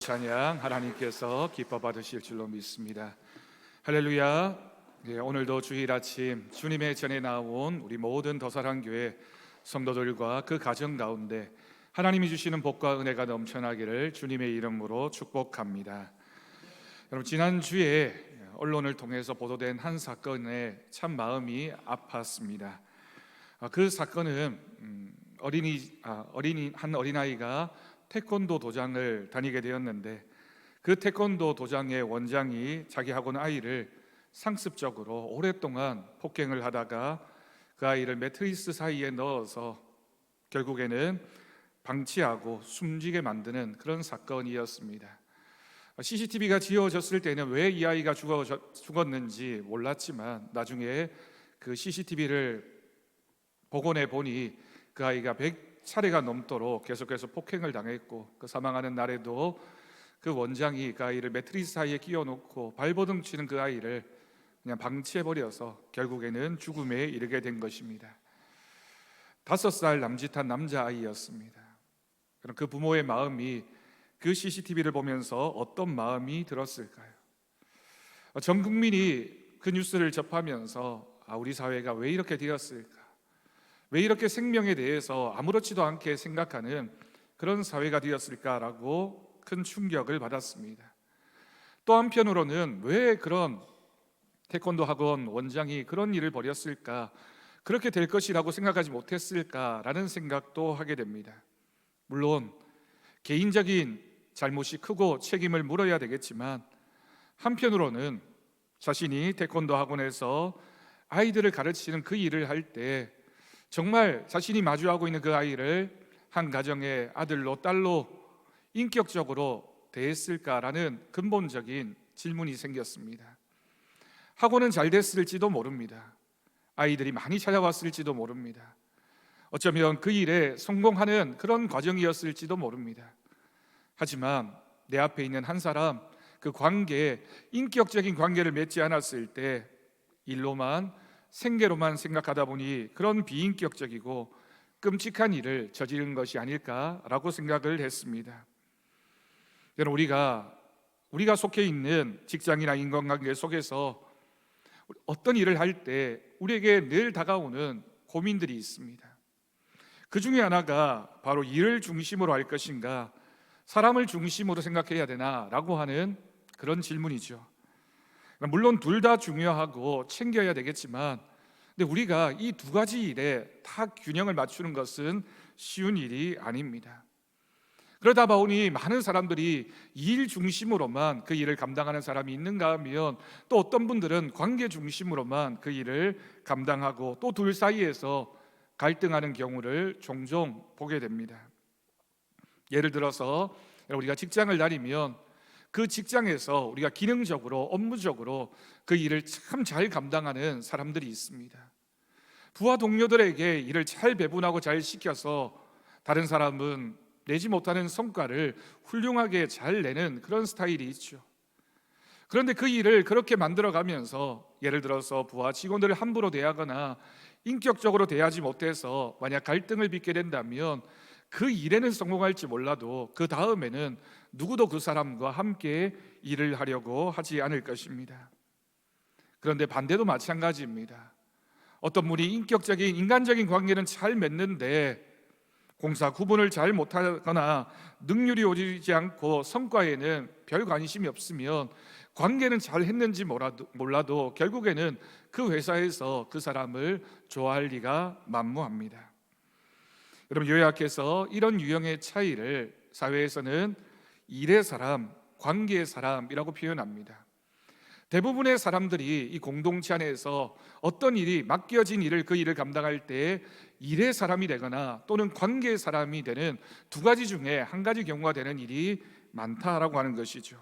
찬양 하나님께서 기뻐 받으실 줄로 믿습니다. 할렐루야. 오늘도 주일 아침 주님의 전에 나온 우리 모든 더사랑교회 성도들과 그 가정 가운데 하나님이 주시는 복과 은혜가 넘쳐나기를 주님의 이름으로 축복합니다. 여러분, 지난주에 언론을 통해서 보도된 한 사건에 참 마음이 아팠습니다. 그 사건은 한 어린아이가 태권도 도장을 다니게 되었는데, 그 태권도 도장의 원장이 자기 학원 아이를 상습적으로 오랫동안 폭행을 하다가 그 아이를 매트리스 사이에 넣어서 결국에는 방치하고 숨지게 만드는 그런 사건이었습니다. CCTV가 지어졌을 때는 왜 이 아이가 죽었는지 몰랐지만 나중에 그 CCTV를 복원해 보니 그 아이가 100차례가 넘도록 계속해서 폭행을 당했고, 그 사망하는 날에도 그 원장이 그 아이를 매트리스 사이에 끼워놓고 발버둥 치는 그 아이를 그냥 방치해버려서 결국에는 죽음에 이르게 된 것입니다. 5살 남짓한 남자아이였습니다. 그럼 그 부모의 마음이 그 CCTV를 보면서 어떤 마음이 들었을까요? 전 국민이 그 뉴스를 접하면서 우리 사회가 왜 이렇게 되었을까? 왜 이렇게 생명에 대해서 아무렇지도 않게 생각하는 그런 사회가 되었을까라고 큰 충격을 받았습니다. 또 한편으로는 왜 그런 태권도 학원 원장이 그런 일을 벌였을까, 그렇게 될 것이라고 생각하지 못했을까라는 생각도 하게 됩니다. 물론 개인적인 잘못이 크고 책임을 물어야 되겠지만, 한편으로는 자신이 태권도 학원에서 아이들을 가르치는 그 일을 할 때 정말 자신이 마주하고 있는 그 아이를 한 가정의 아들로 딸로 인격적으로 대했을까라는 근본적인 질문이 생겼습니다. 학원은 잘 됐을지도 모릅니다. 아이들이 많이 찾아왔을지도 모릅니다. 어쩌면 그 일에 성공하는 그런 과정이었을지도 모릅니다. 하지만 내 앞에 있는 한 사람, 그 관계에 인격적인 관계를 맺지 않았을 때 일로만, 생계로만 생각하다 보니 그런 비인격적이고 끔찍한 일을 저지른 것이 아닐까라고 생각을 했습니다. 여러분, 우리가 속해 있는 직장이나 인간관계 속에서 어떤 일을 할 때 우리에게 늘 다가오는 고민들이 있습니다. 그 중에 하나가 바로 일을 중심으로 할 것인가, 사람을 중심으로 생각해야 되나라고 하는 그런 질문이죠. 물론 둘 다 중요하고 챙겨야 되겠지만, 근데 우리가 이 두 가지 일에 다 균형을 맞추는 것은 쉬운 일이 아닙니다. 그러다 보니 많은 사람들이 일 중심으로만 그 일을 감당하는 사람이 있는가 하면, 또 어떤 분들은 관계 중심으로만 그 일을 감당하고 또 둘 사이에서 갈등하는 경우를 종종 보게 됩니다. 예를 들어서 우리가 직장을 다니면 그 직장에서 우리가 기능적으로, 업무적으로 그 일을 참 잘 감당하는 사람들이 있습니다. 부하 동료들에게 일을 잘 배분하고 잘 시켜서 다른 사람은 내지 못하는 성과를 훌륭하게 잘 내는 그런 스타일이 있죠. 그런데 그 일을 그렇게 만들어가면서 예를 들어서 부하 직원들을 함부로 대하거나 인격적으로 대하지 못해서 만약 갈등을 빚게 된다면 그 일에는 성공할지 몰라도 그 다음에는 누구도 그 사람과 함께 일을 하려고 하지 않을 것입니다. 그런데 반대도 마찬가지입니다. 어떤 분이 인격적인, 인간적인 관계는 잘 맺는데 공사 구분을 잘 못하거나 능률이 오르지 않고 성과에는 별 관심이 없으면 관계는 잘 했는지 몰라도 결국에는 그 회사에서 그 사람을 좋아할 리가 만무합니다. 여러분, 요약해서 이런 유형의 차이를 사회에서는 일의 사람, 관계의 사람이라고 표현합니다. 대부분의 사람들이 이 공동체 안에서 어떤 일이, 맡겨진 일을, 그 일을 감당할 때 일의 사람이 되거나 또는 관계의 사람이 되는 두 가지 중에 한 가지 경우가 되는 일이 많다라고 하는 것이죠.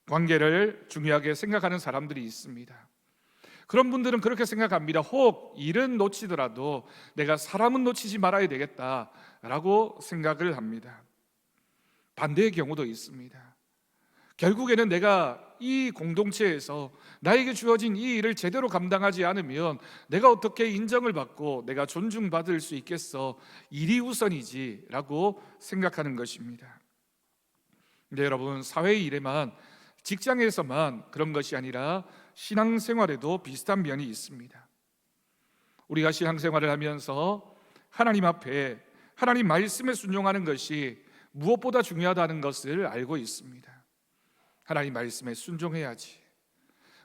관계를 중요하게 생각하는 사람들이 있습니다. 그런 분들은 그렇게 생각합니다. 혹 일은 놓치더라도 내가 사람은 놓치지 말아야 되겠다라고 생각을 합니다. 반대의 경우도 있습니다. 결국에는 내가 이 공동체에서 나에게 주어진 이 일을 제대로 감당하지 않으면 내가 어떻게 인정을 받고 내가 존중받을 수 있겠어, 일이 우선이지 라고 생각하는 것입니다. 근데 여러분, 사회 일에만, 직장에서만 그런 것이 아니라 신앙생활에도 비슷한 면이 있습니다. 우리가 신앙생활을 하면서 하나님 앞에 하나님 말씀에 순종하는 것이 무엇보다 중요하다는 것을 알고 있습니다. 하나님 말씀에 순종해야지.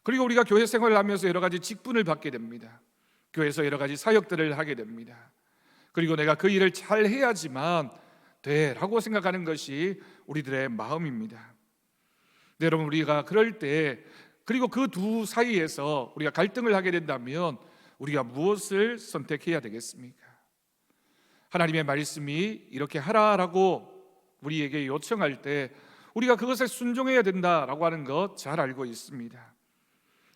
그리고 우리가 교회 생활을 하면서 여러 가지 직분을 받게 됩니다. 교회에서 여러 가지 사역들을 하게 됩니다. 그리고 내가 그 일을 잘 해야지만 돼라고 생각하는 것이 우리들의 마음입니다. 네, 여러분, 우리가 그럴 때, 그리고 그 두 사이에서 우리가 갈등을 하게 된다면 우리가 무엇을 선택해야 되겠습니까? 하나님의 말씀이 이렇게 하라라고 우리에게 요청할 때 우리가 그것에 순종해야 된다라고 하는 것 잘 알고 있습니다.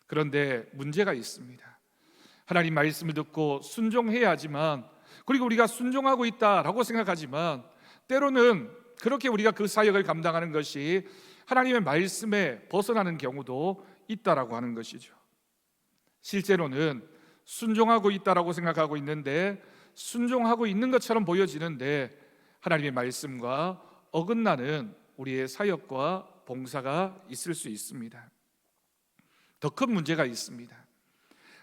그런데 문제가 있습니다. 하나님 말씀을 듣고 순종해야 하지만, 그리고 우리가 순종하고 있다라고 생각하지만 때로는 그렇게 우리가 그 사역을 감당하는 것이 하나님의 말씀에 벗어나는 경우도 있다라고 하는 것이죠. 실제로는 순종하고 있다라고 생각하고 있는데, 순종하고 있는 것처럼 보여지는데 하나님의 말씀과 어긋나는 우리의 사역과 봉사가 있을 수 있습니다. 더 큰 문제가 있습니다.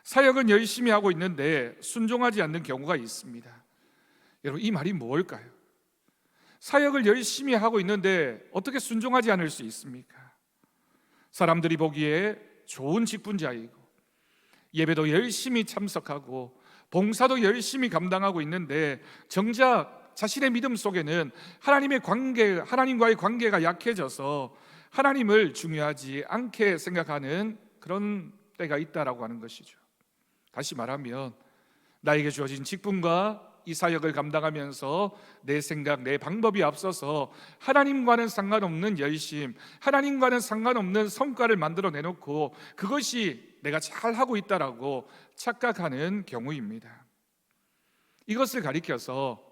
사역은 열심히 하고 있는데 순종하지 않는 경우가 있습니다. 여러분, 이 말이 뭘까요? 사역을 열심히 하고 있는데 어떻게 순종하지 않을 수 있습니까? 사람들이 보기에 좋은 직분자이고 예배도 열심히 참석하고 봉사도 열심히 감당하고 있는데 정작 자신의 믿음 속에는 하나님과의 관계가 약해져서 하나님을 중요하지 않게 생각하는 그런 때가 있다라고 하는 것이죠. 다시 말하면 나에게 주어진 직분과 이 사역을 감당하면서 내 생각, 내 방법이 앞서서 하나님과는 상관없는 열심, 하나님과는 상관없는 성과를 만들어 내놓고 그것이 내가 잘하고 있다라고 착각하는 경우입니다. 이것을 가리켜서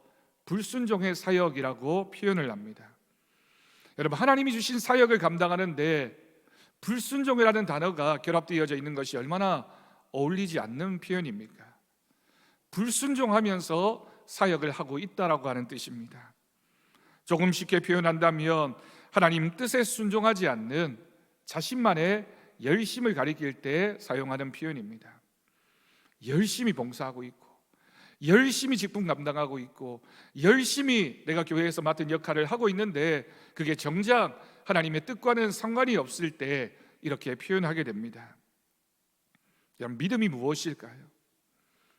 불순종의 사역이라고 표현을 합니다. 여러분, 하나님이 주신 사역을 감당하는데 불순종이라는 단어가 결합되어져 있는 것이 얼마나 어울리지 않는 표현입니까? 불순종하면서 사역을 하고 있다라고 하는 뜻입니다. 조금 쉽게 표현한다면 하나님 뜻에 순종하지 않는 자신만의 열심을 가리킬 때 사용하는 표현입니다. 열심히 봉사하고 있고 열심히 직분 감당하고 있고 열심히 내가 교회에서 맡은 역할을 하고 있는데 그게 정작 하나님의 뜻과는 상관이 없을 때 이렇게 표현하게 됩니다. 여러분, 믿음이 무엇일까요?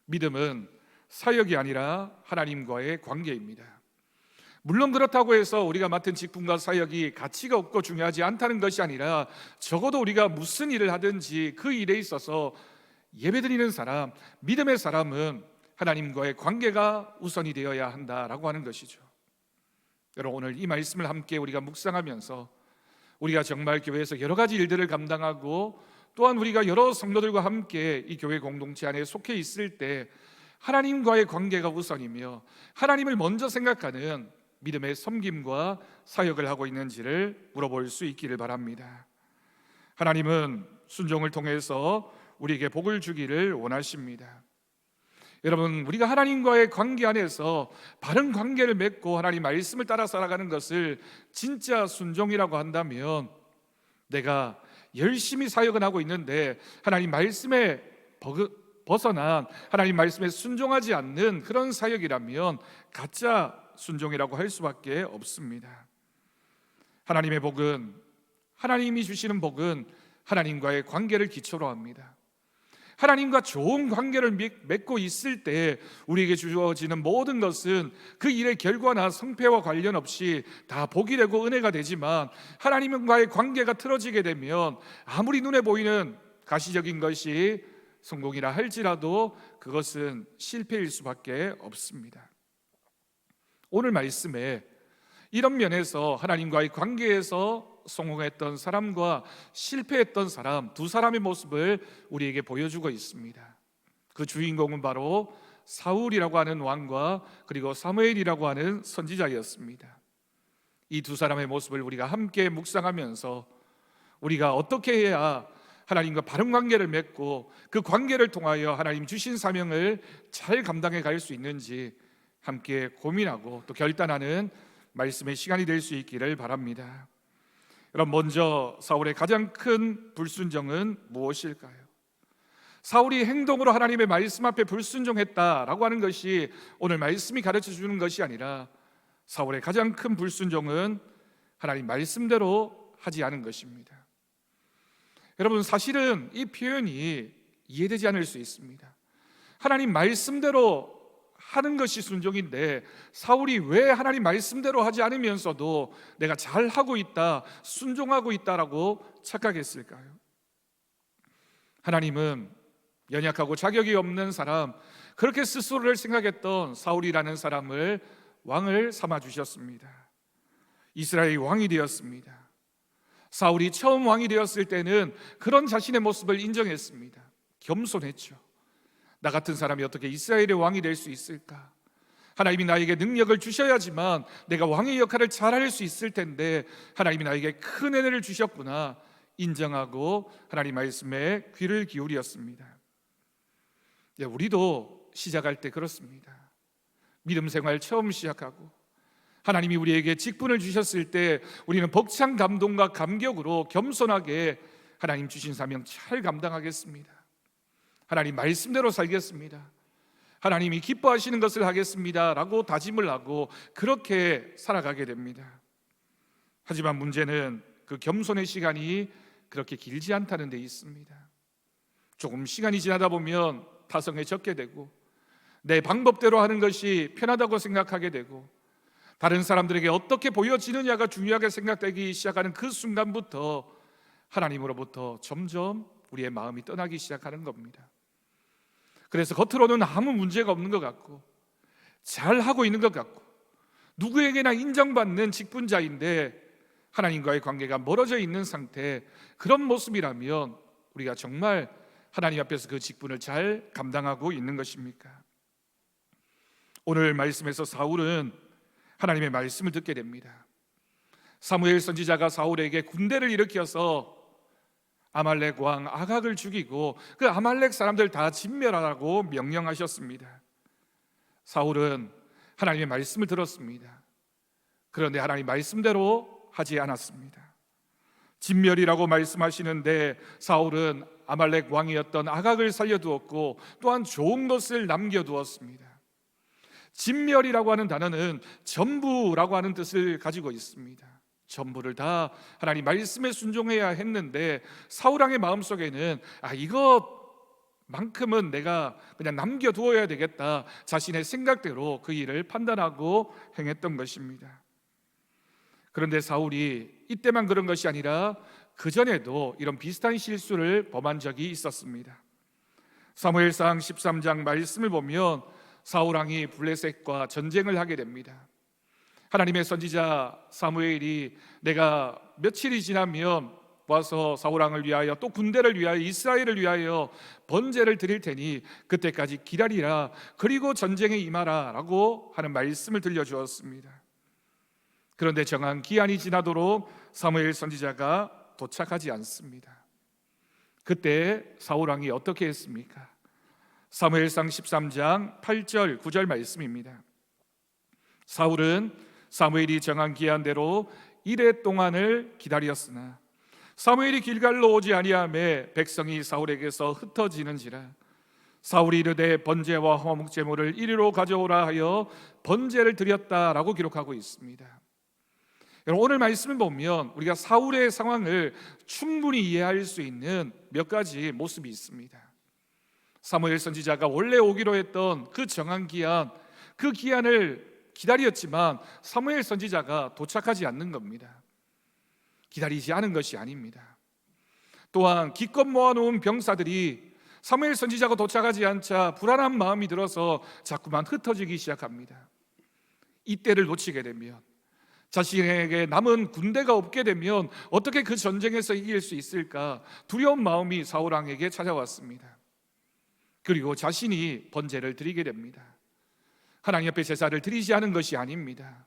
믿음은 사역이 아니라 하나님과의 관계입니다. 물론 그렇다고 해서 우리가 맡은 직분과 사역이 가치가 없고 중요하지 않다는 것이 아니라 적어도 우리가 무슨 일을 하든지 그 일에 있어서 예배드리는 사람, 믿음의 사람은 하나님과의 관계가 우선이 되어야 한다라고 하는 것이죠. 여러분, 오늘 이 말씀을 함께 우리가 묵상하면서 우리가 정말 교회에서 여러 가지 일들을 감당하고 또한 우리가 여러 성도들과 함께 이 교회 공동체 안에 속해 있을 때 하나님과의 관계가 우선이며 하나님을 먼저 생각하는 믿음의 섬김과 사역을 하고 있는지를 물어볼 수 있기를 바랍니다. 하나님은 순종을 통해서 우리에게 복을 주기를 원하십니다. 여러분, 우리가 하나님과의 관계 안에서 바른 관계를 맺고 하나님 말씀을 따라 살아가는 것을 진짜 순종이라고 한다면 내가 열심히 사역은 하고 있는데 하나님 말씀에 벗어난 하나님 말씀에 순종하지 않는 그런 사역이라면 가짜 순종이라고 할 수밖에 없습니다. 하나님의 복은, 하나님이 주시는 복은 하나님과의 관계를 기초로 합니다. 하나님과 좋은 관계를 맺고 있을 때 우리에게 주어지는 모든 것은 그 일의 결과나 성패와 관련 없이 다 복이 되고 은혜가 되지만 하나님과의 관계가 틀어지게 되면 아무리 눈에 보이는 가시적인 것이 성공이라 할지라도 그것은 실패일 수밖에 없습니다. 오늘 말씀에 이런 면에서 하나님과의 관계에서 성공했던 사람과 실패했던 사람, 두 사람의 모습을 우리에게 보여주고 있습니다. 그 주인공은 바로 사울이라고 하는 왕과 그리고 사무엘이라고 하는 선지자였습니다. 이 두 사람의 모습을 우리가 함께 묵상하면서 우리가 어떻게 해야 하나님과 바른 관계를 맺고 그 관계를 통하여 하나님 주신 사명을 잘 감당해 갈 수 있는지 함께 고민하고 또 결단하는 말씀의 시간이 될 수 있기를 바랍니다. 여러분, 먼저 사울의 가장 큰 불순종은 무엇일까요? 사울이 행동으로 하나님의 말씀 앞에 불순종했다라고 하는 것이 오늘 말씀이 가르쳐 주는 것이 아니라, 사울의 가장 큰 불순종은 하나님 말씀대로 하지 않은 것입니다. 여러분, 사실은 이 표현이 이해되지 않을 수 있습니다. 하나님 말씀대로 하는 것이 순종인데, 사울이 왜 하나님 말씀대로 하지 않으면서도 내가 잘하고 있다, 순종하고 있다라고 착각했을까요? 하나님은 연약하고 자격이 없는 사람, 그렇게 스스로를 생각했던 사울이라는 사람을 왕을 삼아 주셨습니다. 이스라엘이 왕이 되었습니다. 사울이 처음 왕이 되었을 때는 그런 자신의 모습을 인정했습니다. 겸손했죠. 나 같은 사람이 어떻게 이스라엘의 왕이 될 수 있을까? 하나님이 나에게 능력을 주셔야지만 내가 왕의 역할을 잘할 수 있을 텐데, 하나님이 나에게 큰 은혜를 주셨구나 인정하고 하나님 말씀에 귀를 기울였습니다. 우리도 시작할 때 그렇습니다. 믿음 생활 처음 시작하고 하나님이 우리에게 직분을 주셨을 때 우리는 벅찬 감동과 감격으로 겸손하게 하나님 주신 사명 잘 감당하겠습니다. 하나님 말씀대로 살겠습니다. 하나님이 기뻐하시는 것을 하겠습니다 라고 다짐을 하고 그렇게 살아가게 됩니다. 하지만 문제는 그 겸손의 시간이 그렇게 길지 않다는 데 있습니다. 조금 시간이 지나다 보면 타성에 젖게 되고, 내 방법대로 하는 것이 편하다고 생각하게 되고, 다른 사람들에게 어떻게 보여지느냐가 중요하게 생각되기 시작하는 그 순간부터 하나님으로부터 점점 우리의 마음이 떠나기 시작하는 겁니다. 그래서 겉으로는 아무 문제가 없는 것 같고 잘하고 있는 것 같고 누구에게나 인정받는 직분자인데 하나님과의 관계가 멀어져 있는 상태, 그런 모습이라면 우리가 정말 하나님 앞에서 그 직분을 잘 감당하고 있는 것입니까? 오늘 말씀에서 사울은 하나님의 말씀을 듣게 됩니다. 사무엘 선지자가 사울에게 군대를 일으켜서 아말렉 왕 아각을 죽이고 그 아말렉 사람들 다 진멸하라고 명령하셨습니다. 사울은 하나님의 말씀을 들었습니다. 그런데 하나님 말씀대로 하지 않았습니다. 진멸이라고 말씀하시는데 사울은 아말렉 왕이었던 아각을 살려두었고 또한 좋은 것을 남겨두었습니다. 진멸이라고 하는 단어는 전부라고 하는 뜻을 가지고 있습니다. 전부를 다 하나님 말씀에 순종해야 했는데 사울 왕의 마음속에는 이것만큼은 내가 그냥 남겨두어야 되겠다, 자신의 생각대로 그 일을 판단하고 행했던 것입니다. 그런데 사울이 이때만 그런 것이 아니라 그전에도 이런 비슷한 실수를 범한 적이 있었습니다. 사무엘상 13장 말씀을 보면 사울 왕이 블레셋과 전쟁을 하게 됩니다. 하나님의 선지자 사무엘이 내가 며칠이 지나면 와서 사울 왕을 위하여 또 군대를 위하여 이스라엘을 위하여 번제를 드릴 테니 그때까지 기다리라, 그리고 전쟁에 임하라 라고 하는 말씀을 들려주었습니다. 그런데 정한 기한이 지나도록 사무엘 선지자가 도착하지 않습니다. 그때 사울 왕이 어떻게 했습니까? 사무엘상 13장 8절 9절 말씀입니다. 사울은 사무엘이 정한 기한대로 이레 동안을 기다렸으나 사무엘이 길갈로 오지 아니하매 백성이 사울에게서 흩어지는지라. 사울이 이르되 번제와 화목 제물을 이리로 가져오라 하여 번제를 드렸다라고 기록하고 있습니다. 여러분, 오늘 말씀을 보면 우리가 사울의 상황을 충분히 이해할 수 있는 몇 가지 모습이 있습니다. 사무엘 선지자가 원래 오기로 했던 그 정한 기한, 그 기한을 기다렸지만 사무엘 선지자가 도착하지 않는 겁니다. 기다리지 않은 것이 아닙니다. 또한 기껏 모아놓은 병사들이 사무엘 선지자가 도착하지 않자 불안한 마음이 들어서 자꾸만 흩어지기 시작합니다. 이때를 놓치게 되면, 자신에게 남은 군대가 없게 되면 어떻게 그 전쟁에서 이길 수 있을까 두려운 마음이 사울 왕에게 찾아왔습니다. 그리고 자신이 번제를 드리게 됩니다. 하나님 앞에 제사를 드리지 않은 것이 아닙니다.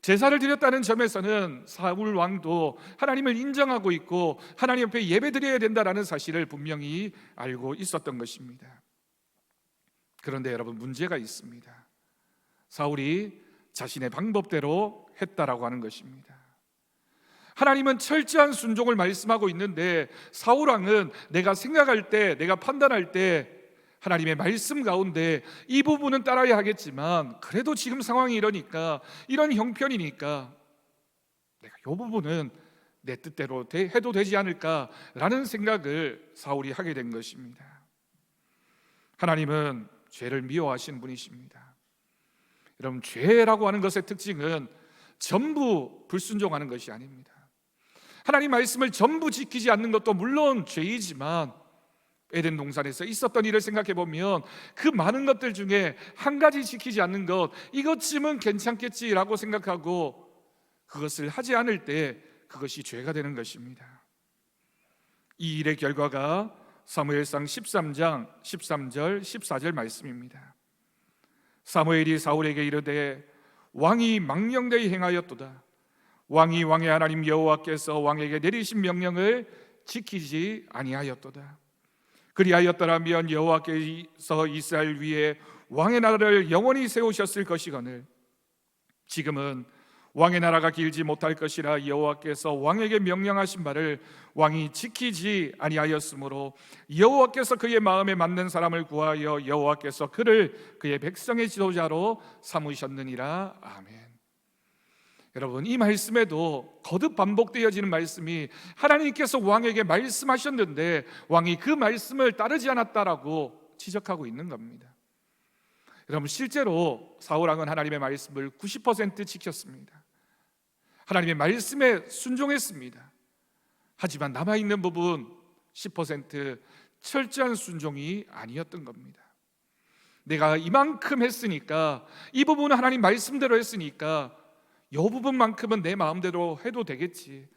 제사를 드렸다는 점에서는 사울 왕도 하나님을 인정하고 있고 하나님 앞에 예배 드려야 된다는 사실을 분명히 알고 있었던 것입니다. 그런데 여러분, 문제가 있습니다. 사울이 자신의 방법대로 했다라고 하는 것입니다. 하나님은 철저한 순종을 말씀하고 있는데 사울 왕은 내가 생각할 때, 내가 판단할 때 하나님의 말씀 가운데 이 부분은 따라야 하겠지만 그래도 지금 상황이 이러니까, 이런 형편이니까 내가 이 부분은 내 뜻대로 해도 되지 않을까라는 생각을 사울이 하게 된 것입니다. 하나님은 죄를 미워하시는 분이십니다. 여러분, 죄라고 하는 것의 특징은 전부 불순종하는 것이 아닙니다. 하나님 말씀을 전부 지키지 않는 것도 물론 죄이지만 에덴 동산에서 있었던 일을 생각해 보면 그 많은 것들 중에 한 가지 지키지 않는 것, 이것쯤은 괜찮겠지라고 생각하고 그것을 하지 않을 때 그것이 죄가 되는 것입니다. 이 일의 결과가 사무엘상 13장 13절 14절 말씀입니다. 사무엘이 사울에게 이르되 왕이 망령되이 행하였도다. 왕이 왕의 하나님 여호와께서 왕에게 내리신 명령을 지키지 아니하였도다. 그리하였더라면 여호와께서 이스라엘 위에 왕의 나라를 영원히 세우셨을 것이거늘 지금은 왕의 나라가 길지 못할 것이라 여호와께서 왕에게 명령하신 바를 왕이 지키지 아니하였으므로 여호와께서 그의 마음에 맞는 사람을 구하여 여호와께서 그를 그의 백성의 지도자로 삼으셨느니라. 아멘. 여러분, 이 말씀에도 거듭 반복되어지는 말씀이 하나님께서 왕에게 말씀하셨는데 왕이 그 말씀을 따르지 않았다라고 지적하고 있는 겁니다. 여러분, 실제로 사울 왕은 하나님의 말씀을 90% 지켰습니다. 하나님의 말씀에 순종했습니다. 하지만 남아있는 부분 10% 철저한 순종이 아니었던 겁니다. 내가 이만큼 했으니까, 이 부분은 하나님 말씀대로 했으니까 이 부분만큼은 내 마음대로 해도 되겠지,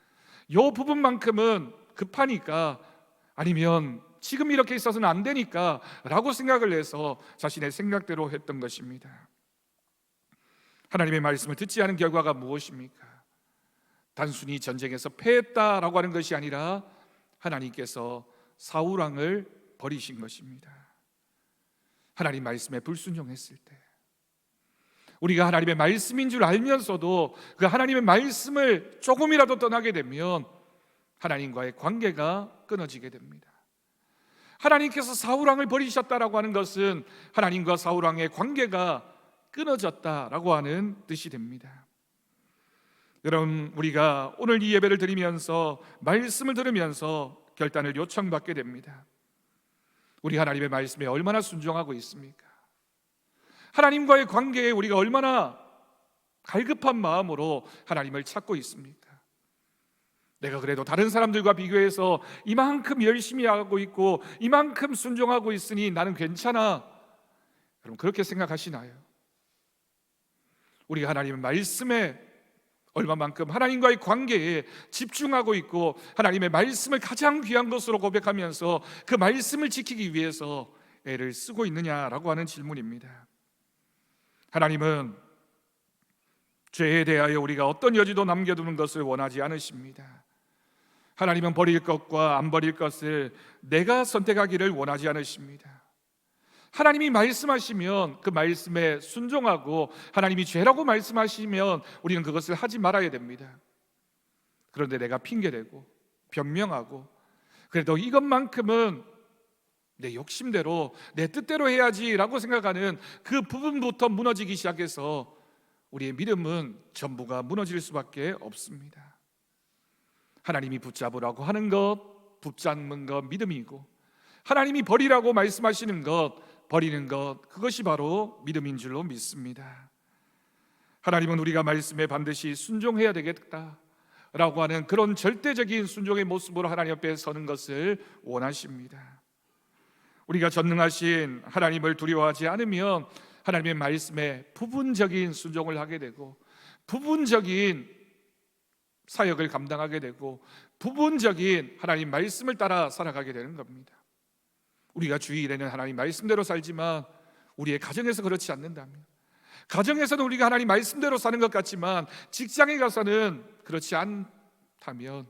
이 부분만큼은 급하니까, 아니면 지금 이렇게 있어서는 안 되니까 라고 생각을 해서 자신의 생각대로 했던 것입니다. 하나님의 말씀을 듣지 않은 결과가 무엇입니까? 단순히 전쟁에서 패했다라고 하는 것이 아니라 하나님께서 사울 왕을 버리신 것입니다. 하나님 말씀에 불순종했을 때, 우리가 하나님의 말씀인 줄 알면서도 그 하나님의 말씀을 조금이라도 떠나게 되면 하나님과의 관계가 끊어지게 됩니다. 하나님께서 사울 왕을 버리셨다라고 하는 것은 하나님과 사울 왕의 관계가 끊어졌다라고 하는 뜻이 됩니다. 여러분, 우리가 오늘 이 예배를 드리면서 말씀을 들으면서 결단을 요청받게 됩니다. 우리 하나님의 말씀에 얼마나 순종하고 있습니까? 하나님과의 관계에 우리가 얼마나 갈급한 마음으로 하나님을 찾고 있습니까? 내가 그래도 다른 사람들과 비교해서 이만큼 열심히 하고 있고 이만큼 순종하고 있으니 나는 괜찮아, 여러분, 그렇게 생각하시나요? 우리가 하나님의 말씀에 얼마만큼 하나님과의 관계에 집중하고 있고 하나님의 말씀을 가장 귀한 것으로 고백하면서 그 말씀을 지키기 위해서 애를 쓰고 있느냐라고 하는 질문입니다. 하나님은 죄에 대하여 우리가 어떤 여지도 남겨두는 것을 원하지 않으십니다. 하나님은 버릴 것과 안 버릴 것을 내가 선택하기를 원하지 않으십니다. 하나님이 말씀하시면 그 말씀에 순종하고 하나님이 죄라고 말씀하시면 우리는 그것을 하지 말아야 됩니다. 그런데 내가 핑계대고 변명하고 그래도 이것만큼은 내 욕심대로 내 뜻대로 해야지라고 생각하는 그 부분부터 무너지기 시작해서 우리의 믿음은 전부가 무너질 수밖에 없습니다. 하나님이 붙잡으라고 하는 것, 붙잡는 것 믿음이고, 하나님이 버리라고 말씀하시는 것, 버리는 것, 그것이 바로 믿음인 줄로 믿습니다. 하나님은 우리가 말씀에 반드시 순종해야 되겠다라고 하는 그런 절대적인 순종의 모습으로 하나님 앞에 서는 것을 원하십니다. 우리가 전능하신 하나님을 두려워하지 않으면 하나님의 말씀에 부분적인 순종을 하게 되고 부분적인 사역을 감당하게 되고 부분적인 하나님 말씀을 따라 살아가게 되는 겁니다. 우리가 주일에는 하나님 말씀대로 살지만 우리의 가정에서 그렇지 않는다면, 가정에서는 우리가 하나님 말씀대로 사는 것 같지만 직장에 가서는 그렇지 않다면,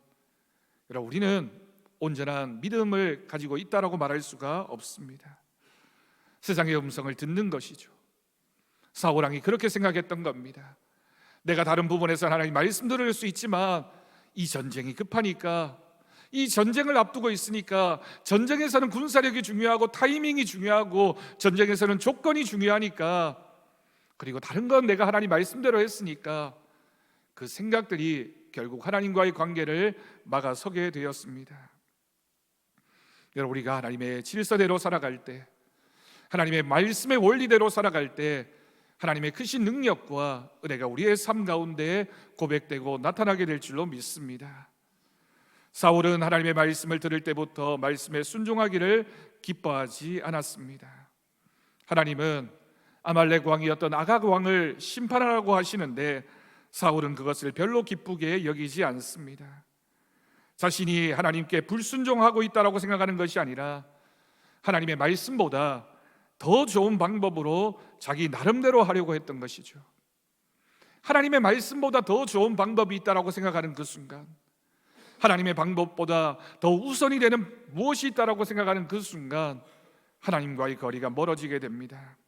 여러분, 우리는 온전한 믿음을 가지고 있다라고 말할 수가 없습니다. 세상의 음성을 듣는 것이죠. 사울 왕이 그렇게 생각했던 겁니다. 내가 다른 부분에서 하나님 말씀 들을 수 있지만 이 전쟁이 급하니까, 이 전쟁을 앞두고 있으니까, 전쟁에서는 군사력이 중요하고 타이밍이 중요하고 전쟁에서는 조건이 중요하니까, 그리고 다른 건 내가 하나님 말씀대로 했으니까 그 생각들이 결국 하나님과의 관계를 막아서게 되었습니다. 여러분, 우리가 하나님의 질서대로 살아갈 때, 하나님의 말씀의 원리대로 살아갈 때 하나님의 크신 능력과 은혜가 우리의 삶 가운데 고백되고 나타나게 될 줄로 믿습니다. 사울은 하나님의 말씀을 들을 때부터 말씀에 순종하기를 기뻐하지 않았습니다. 하나님은 아말렉 왕이었던 아각 왕을 심판하라고 하시는데 사울은 그것을 별로 기쁘게 여기지 않습니다. 자신이 하나님께 불순종하고 있다고 생각하는 것이 아니라 하나님의 말씀보다 더 좋은 방법으로 자기 나름대로 하려고 했던 것이죠. 하나님의 말씀보다 더 좋은 방법이 있다고 생각하는 그 순간, 하나님의 방법보다 더 우선이 되는 무엇이 있다고 생각하는 그 순간 하나님과의 거리가 멀어지게 됩니다.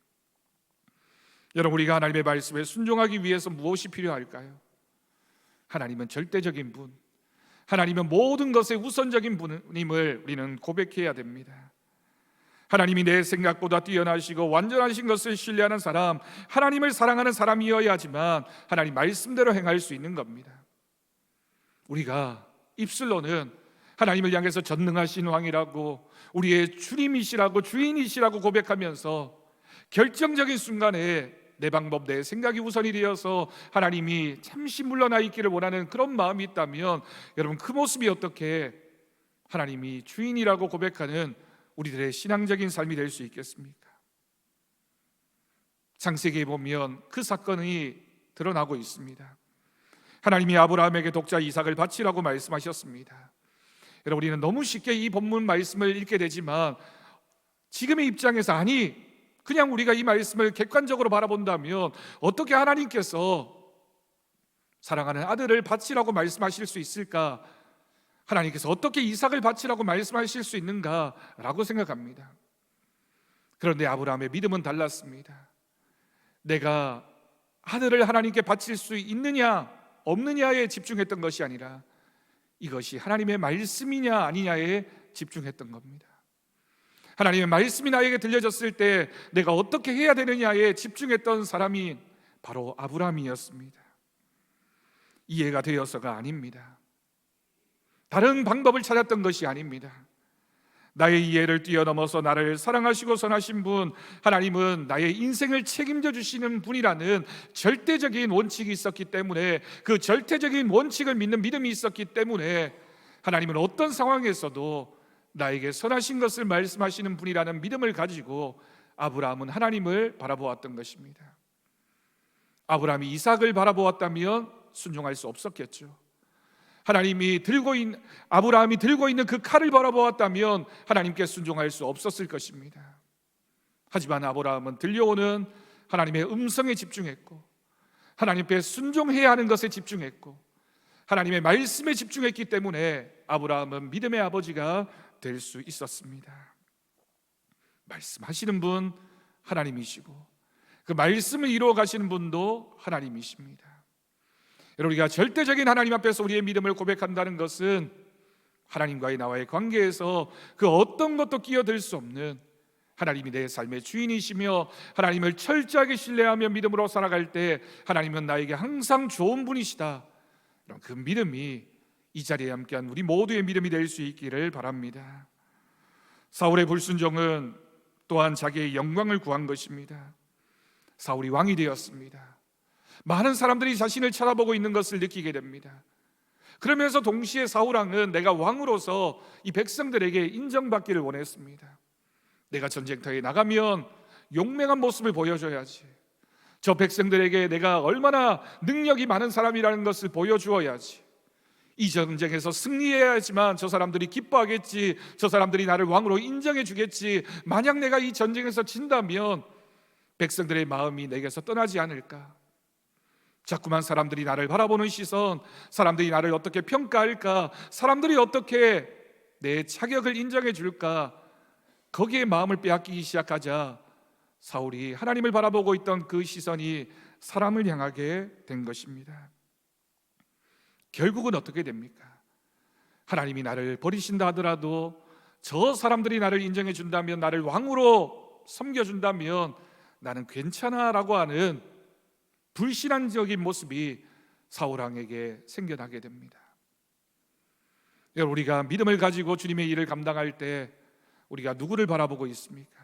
여러분, 우리가 하나님의 말씀에 순종하기 위해서 무엇이 필요할까요? 하나님은 절대적인 분, 하나님은 모든 것의 우선적인 분임을 우리는 고백해야 됩니다. 하나님이 내 생각보다 뛰어나시고 완전하신 것을 신뢰하는 사람, 하나님을 사랑하는 사람이어야지만 하나님 말씀대로 행할 수 있는 겁니다. 우리가 입술로는 하나님을 향해서 전능하신 왕이라고, 우리의 주님이시라고, 주인이시라고 고백하면서 결정적인 순간에 내 방법, 내 생각이 우선이 되어서 하나님이 잠시 물러나 있기를 원하는 그런 마음이 있다면, 여러분, 그 모습이 어떻게 하나님이 주인이라고 고백하는 우리들의 신앙적인 삶이 될 수 있겠습니까? 창세기에 보면 그 사건이 드러나고 있습니다. 하나님이 아브라함에게 독자 이삭을 바치라고 말씀하셨습니다. 여러분, 우리는 너무 쉽게 이 본문 말씀을 읽게 되지만 지금의 입장에서, 아니 그냥 우리가 이 말씀을 객관적으로 바라본다면 어떻게 하나님께서 사랑하는 아들을 바치라고 말씀하실 수 있을까? 하나님께서 어떻게 이삭을 바치라고 말씀하실 수 있는가라고 생각합니다. 그런데 아브라함의 믿음은 달랐습니다. 내가 아들을 하나님께 바칠 수 있느냐 없느냐에 집중했던 것이 아니라 이것이 하나님의 말씀이냐 아니냐에 집중했던 겁니다. 하나님의 말씀이 나에게 들려졌을 때 내가 어떻게 해야 되느냐에 집중했던 사람이 바로 아브라함이었습니다. 이해가 되어서가 아닙니다. 다른 방법을 찾았던 것이 아닙니다. 나의 이해를 뛰어넘어서 나를 사랑하시고 선하신 분, 하나님은 나의 인생을 책임져 주시는 분이라는 절대적인 원칙이 있었기 때문에, 그 절대적인 원칙을 믿는 믿음이 있었기 때문에 하나님은 어떤 상황에서도 나에게 선하신 것을 말씀하시는 분이라는 믿음을 가지고 아브라함은 하나님을 바라보았던 것입니다. 아브라함이 이삭을 바라보았다면 순종할 수 없었겠죠. 아브라함이 들고 있는 그 칼을 바라보았다면 하나님께 순종할 수 없었을 것입니다. 하지만 아브라함은 들려오는 하나님의 음성에 집중했고, 하나님께 순종해야 하는 것에 집중했고, 하나님의 말씀에 집중했기 때문에 아브라함은 믿음의 아버지가 될 수 있었습니다. 말씀하시는 분 하나님이시고, 그 말씀을 이루어 가시는 분도 하나님이십니다. 여러분, 우리가 절대적인 하나님 앞에서 우리의 믿음을 고백한다는 것은 하나님과의 나와의 관계에서 그 어떤 것도 끼어들 수 없는 하나님이 내 삶의 주인이시며, 하나님을 철저하게 신뢰하며 믿음으로 살아갈 때 하나님은 나에게 항상 좋은 분이시다, 그 믿음이 이 자리에 함께한 우리 모두의 믿음이 될 수 있기를 바랍니다. 사울의 불순종은 또한 자기의 영광을 구한 것입니다. 사울이 왕이 되었습니다. 많은 사람들이 자신을 쳐다보고 있는 것을 느끼게 됩니다. 그러면서 동시에 사울왕은 내가 왕으로서 이 백성들에게 인정받기를 원했습니다. 내가 전쟁터에 나가면 용맹한 모습을 보여줘야지, 저 백성들에게 내가 얼마나 능력이 많은 사람이라는 것을 보여주어야지, 이 전쟁에서 승리해야지만 저 사람들이 기뻐하겠지, 저 사람들이 나를 왕으로 인정해 주겠지, 만약 내가 이 전쟁에서 진다면 백성들의 마음이 내게서 떠나지 않을까, 자꾸만 사람들이 나를 바라보는 시선, 사람들이 나를 어떻게 평가할까, 사람들이 어떻게 내 자격을 인정해 줄까, 거기에 마음을 빼앗기기 시작하자 사울이 하나님을 바라보고 있던 그 시선이 사람을 향하게 된 것입니다. 결국은 어떻게 됩니까? 하나님이 나를 버리신다 하더라도 저 사람들이 나를 인정해 준다면, 나를 왕으로 섬겨준다면 나는 괜찮아라고 하는 불신앙적인 모습이 사울왕에게 생겨나게 됩니다. 여러분, 우리가 믿음을 가지고 주님의 일을 감당할 때 우리가 누구를 바라보고 있습니까?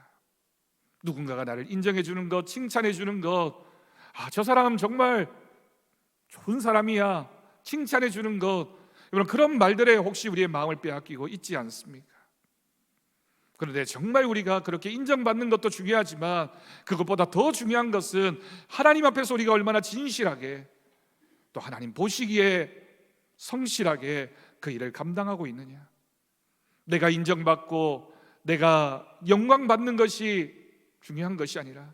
누군가가 나를 인정해 주는 것, 칭찬해 주는 것, 저 사람 정말 좋은 사람이야, 칭찬해 주는 것, 여러분, 그런 말들에 혹시 우리의 마음을 빼앗기고 있지 않습니까? 그런데 정말 우리가 그렇게 인정받는 것도 중요하지만 그것보다 더 중요한 것은 하나님 앞에서 우리가 얼마나 진실하게, 또 하나님 보시기에 성실하게 그 일을 감당하고 있느냐. 내가 인정받고 내가 영광 받는 것이 중요한 것이 아니라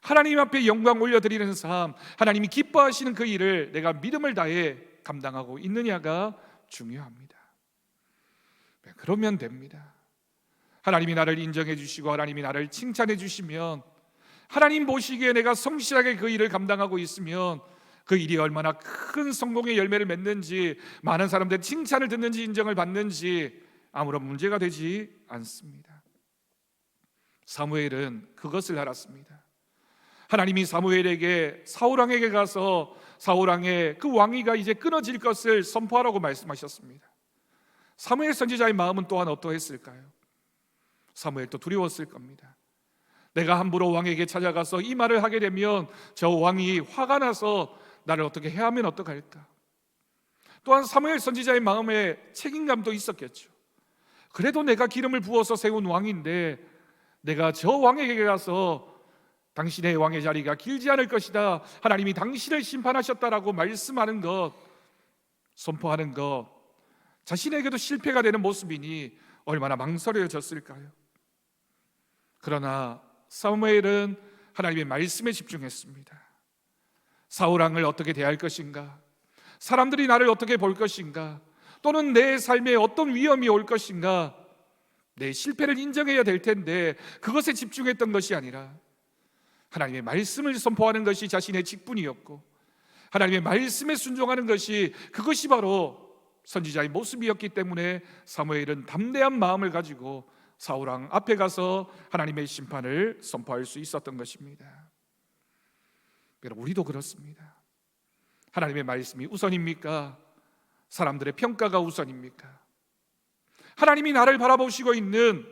하나님 앞에 영광 올려드리는 삶, 하나님이 기뻐하시는 그 일을 내가 믿음을 다해 감당하고 있느냐가 중요합니다. 그러면 됩니다. 하나님이 나를 인정해 주시고 하나님이 나를 칭찬해 주시면, 하나님 보시기에 내가 성실하게 그 일을 감당하고 있으면 그 일이 얼마나 큰 성공의 열매를 맺는지, 많은 사람들의 칭찬을 듣는지 인정을 받는지 아무런 문제가 되지 않습니다. 사무엘은 그것을 알았습니다. 하나님이 사무엘에게 사울왕에게 가서 사울왕의 그 왕위가 이제 끊어질 것을 선포하라고 말씀하셨습니다. 사무엘 선지자의 마음은 또한 어떠했을까요? 사무엘도 두려웠을 겁니다. 내가 함부로 왕에게 찾아가서 이 말을 하게 되면 저 왕이 화가 나서 나를 어떻게 해하면 어떡할까? 또한 사무엘 선지자의 마음에 책임감도 있었겠죠. 그래도 내가 기름을 부어서 세운 왕인데 내가 저 왕에게 가서 당신의 왕의 자리가 길지 않을 것이다, 하나님이 당신을 심판하셨다라고 말씀하는 것, 선포하는 것, 자신에게도 실패가 되는 모습이니 얼마나 망설여졌을까요? 그러나 사무엘은 하나님의 말씀에 집중했습니다. 사울왕을 어떻게 대할 것인가, 사람들이 나를 어떻게 볼 것인가, 또는 내 삶에 어떤 위험이 올 것인가, 내 실패를 인정해야 될 텐데 그것에 집중했던 것이 아니라 하나님의 말씀을 선포하는 것이 자신의 직분이었고, 하나님의 말씀에 순종하는 것이, 그것이 바로 선지자의 모습이었기 때문에 사무엘은 담대한 마음을 가지고 사울왕 앞에 가서 하나님의 심판을 선포할 수 있었던 것입니다. 여러분, 우리도 그렇습니다. 하나님의 말씀이 우선입니까? 사람들의 평가가 우선입니까? 하나님이 나를 바라보시고 있는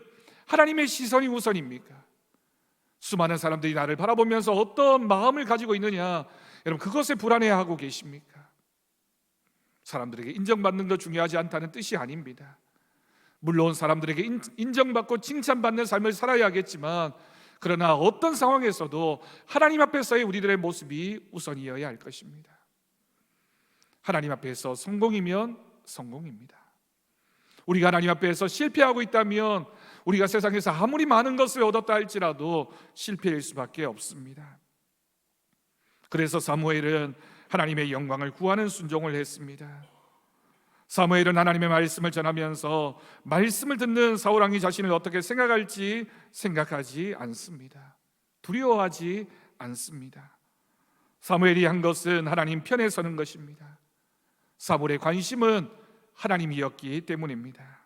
하나님의 시선이 우선입니까? 수많은 사람들이 나를 바라보면서 어떤 마음을 가지고 있느냐, 여러분, 그것에 불안해하고 계십니까? 사람들에게 인정받는 것 중요하지 않다는 뜻이 아닙니다. 물론 사람들에게 인정받고 칭찬받는 삶을 살아야겠지만, 그러나 어떤 상황에서도 하나님 앞에서의 우리들의 모습이 우선이어야 할 것입니다. 하나님 앞에서 성공이면 성공입니다. 우리가 하나님 앞에서 실패하고 있다면 우리가 세상에서 아무리 많은 것을 얻었다 할지라도 실패일 수밖에 없습니다. 그래서 사무엘은 하나님의 영광을 구하는 순종을 했습니다. 사무엘은 하나님의 말씀을 전하면서 말씀을 듣는 사울왕이 자신을 어떻게 생각할지 생각하지 않습니다. 두려워하지 않습니다. 사무엘이 한 것은 하나님 편에 서는 것입니다. 사무엘의 관심은 하나님이었기 때문입니다.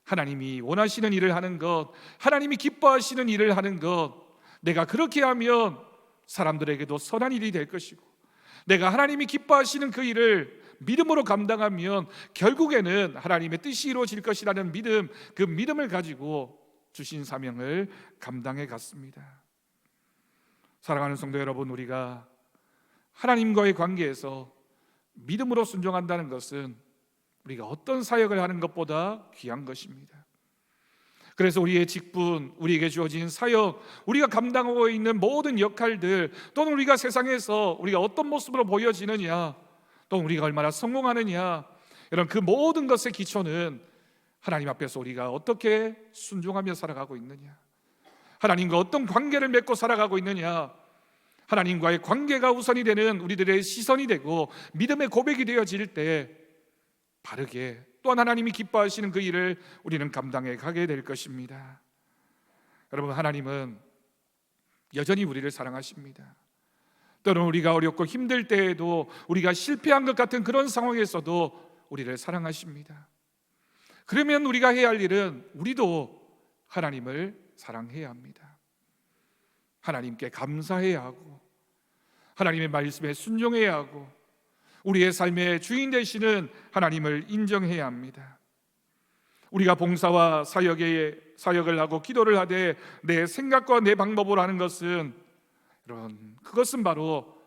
하나님이 원하시는 일을 하는 것, 하나님이 기뻐하시는 일을 하는 것, 내가 그렇게 하면 사람들에게도 선한 일이 될 것이고, 내가 하나님이 기뻐하시는 그 일을 믿음으로 감당하면 결국에는 하나님의 뜻이 이루어질 것이라는 믿음, 그 믿음을 가지고 주신 사명을 감당해 갔습니다. 사랑하는 성도 여러분, 우리가 하나님과의 관계에서 믿음으로 순종한다는 것은 우리가 어떤 사역을 하는 것보다 귀한 것입니다. 그래서 우리의 직분, 우리에게 주어진 사역, 우리가 감당하고 있는 모든 역할들, 또는 우리가 세상에서 우리가 어떤 모습으로 보여지느냐, 또는 우리가 얼마나 성공하느냐, 이런 그 모든 것의 기초는 하나님 앞에서 우리가 어떻게 순종하며 살아가고 있느냐, 하나님과 어떤 관계를 맺고 살아가고 있느냐, 하나님과의 관계가 우선이 되는 우리들의 시선이 되고 믿음의 고백이 되어질 때 바르게, 또한 하나님이 기뻐하시는 그 일을 우리는 감당해 가게 될 것입니다. 여러분, 하나님은 여전히 우리를 사랑하십니다. 때로는 우리가 어렵고 힘들 때에도, 우리가 실패한 것 같은 그런 상황에서도 우리를 사랑하십니다. 그러면 우리가 해야 할 일은 우리도 하나님을 사랑해야 합니다. 하나님께 감사해야 하고, 하나님의 말씀에 순종해야 하고, 우리의 삶의 주인 되시는 하나님을 인정해야 합니다. 우리가 봉사와 사역을 하고 기도를 하되 내 생각과 내 방법으로 하는 것은, 그것은 바로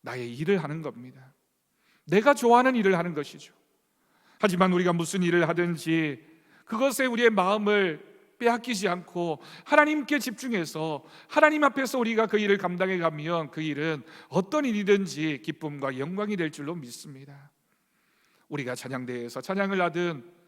나의 일을 하는 겁니다. 내가 좋아하는 일을 하는 것이죠. 하지만 우리가 무슨 일을 하든지 그것에 우리의 마음을 빼앗기지 않고 하나님께 집중해서 하나님 앞에서 우리가 그 일을 감당해 가면 그 일은 어떤 일이든지 기쁨과 영광이 될 줄로 믿습니다. 우리가 찬양대회에서 찬양을 하든,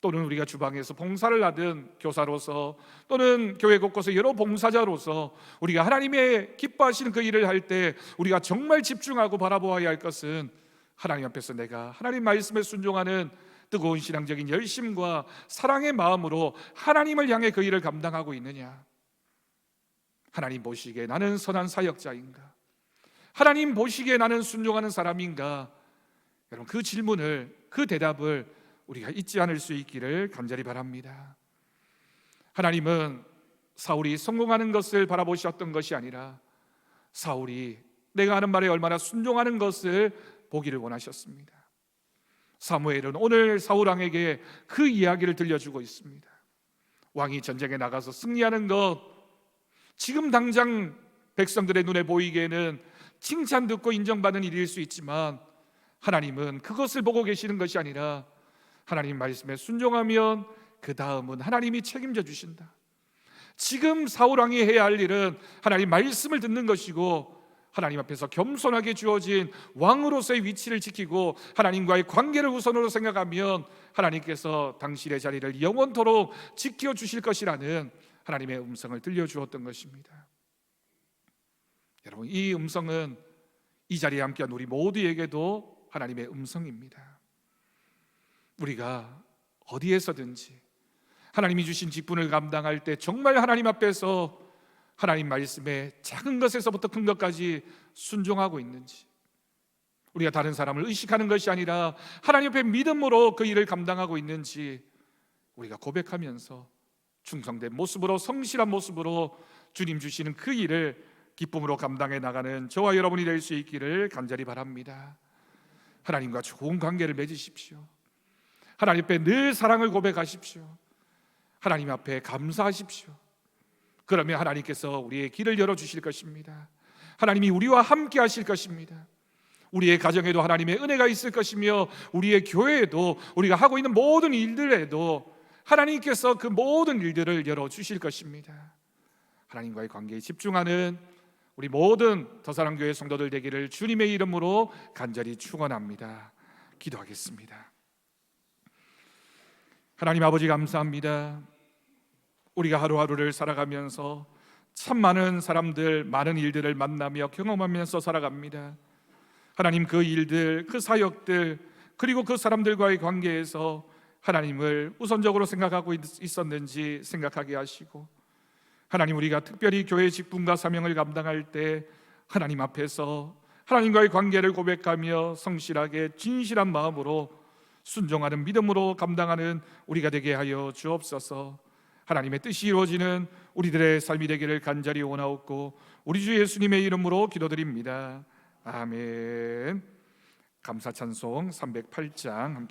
또는 우리가 주방에서 봉사를 하든, 교사로서 또는 교회 곳곳의 여러 봉사자로서 우리가 하나님의 기뻐하시는 그 일을 할 때 우리가 정말 집중하고 바라보아야 할 것은, 하나님 앞에서 내가 하나님 말씀에 순종하는 뜨거운 신앙적인 열심과 사랑의 마음으로 하나님을 향해 그 일을 감당하고 있느냐. 하나님 보시기에 나는 선한 사역자인가? 하나님 보시기에 나는 순종하는 사람인가? 여러분, 그 질문을, 그 대답을 우리가 잊지 않을 수 있기를 간절히 바랍니다. 하나님은 사울이 성공하는 것을 바라보셨던 것이 아니라 사울이 내가 하는 말에 얼마나 순종하는 것을 보기를 원하셨습니다. 사무엘은 오늘 사울 왕에게 그 이야기를 들려주고 있습니다. 왕이 전쟁에 나가서 승리하는 것, 지금 당장 백성들의 눈에 보이기에는 칭찬 듣고 인정받는 일일 수 있지만, 하나님은 그것을 보고 계시는 것이 아니라 하나님 말씀에 순종하면 그 다음은 하나님이 책임져 주신다. 지금 사울 왕이 해야 할 일은 하나님 말씀을 듣는 것이고, 하나님 앞에서 겸손하게 주어진 왕으로서의 위치를 지키고 하나님과의 관계를 우선으로 생각하면 하나님께서 당신의 자리를 영원토록 지켜주실 것이라는 하나님의 음성을 들려주었던 것입니다. 여러분, 이 음성은 이 자리에 함께한 우리 모두에게도 하나님의 음성입니다. 우리가 어디에서든지 하나님이 주신 직분을 감당할 때 정말 하나님 앞에서 하나님 말씀에 작은 것에서부터 큰 것까지 순종하고 있는지, 우리가 다른 사람을 의식하는 것이 아니라 하나님 앞에 믿음으로 그 일을 감당하고 있는지 우리가 고백하면서 충성된 모습으로, 성실한 모습으로 주님 주시는 그 일을 기쁨으로 감당해 나가는 저와 여러분이 될 수 있기를 간절히 바랍니다. 하나님과 좋은 관계를 맺으십시오. 하나님 앞에 늘 사랑을 고백하십시오. 하나님 앞에 감사하십시오. 그러면 하나님께서 우리의 길을 열어주실 것입니다. 하나님이 우리와 함께 하실 것입니다. 우리의 가정에도 하나님의 은혜가 있을 것이며, 우리의 교회에도, 우리가 하고 있는 모든 일들에도 하나님께서 그 모든 일들을 열어주실 것입니다. 하나님과의 관계에 집중하는 우리 모든 더사랑교회 성도들 되기를 주님의 이름으로 간절히 축원합니다. 기도하겠습니다. 하나님 아버지, 감사합니다. 우리가 하루하루를 살아가면서 참 많은 사람들, 많은 일들을 만나며 경험하면서 살아갑니다. 하나님, 그 일들, 그 사역들, 그리고 그 사람들과의 관계에서 하나님을 우선적으로 생각하고 있었는지 생각하게 하시고, 하나님, 우리가 특별히 교회 직분과 사명을 감당할 때 하나님 앞에서 하나님과의 관계를 고백하며 성실하게 진실한 마음으로 순종하는 믿음으로 감당하는 우리가 되게 하여 주옵소서. 하나님의 뜻이 이루어지는 우리들의 삶이 되기를 간절히 원하옵고 우리 주 예수님의 이름으로 기도드립니다. 아멘. 감사 찬송 308장 함께